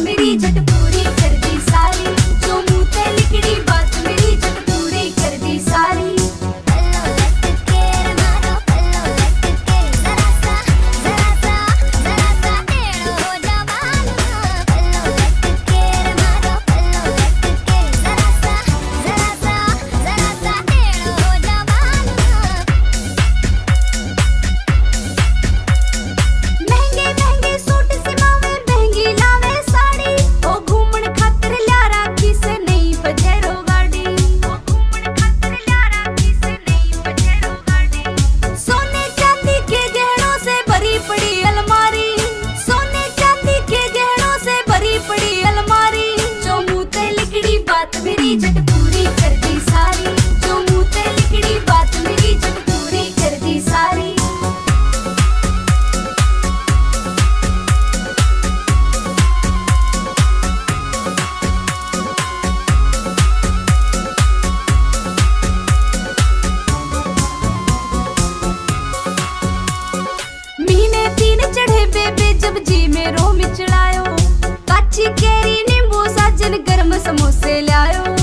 मेरी झट पूरी कर दी सारी, जो मुँह ते लिखड़ी बात मेरी झट पूरी कर दी सारी। पल्लो लटके मारो पल्लो लटके, जरा सा टेढ़ो हो जा बालू। पल्लो लटके मारो पल्लो लटके, जरा सा टेढ़ो हो जा बालू। महंगे महंगे सूट सिमावे महंगी लावे साड़ी, ओ घूमन खातिर ल्या राखी से नहीं बजेरो गाड़ी। ओ घूमन खातिर ल्या राखी से नहीं बजेरो गाड़ी। सोने चांदी के गहनों से भरी पड़ी अलमारी, सोने चांदी के गहनों से भरी पड़ी अलमारी। जो मुँह ते लिखड़ी बात मेरी झट पूरी कर दी सारी, जो मुँह ते लिखड़ी बात मेरी झट पूरी कर दी सारी। महीने 3 चढ़े बेबे जब जी में रो मिचड़ायो, काची केरी नींबू साजन गर्म समोसे लायो।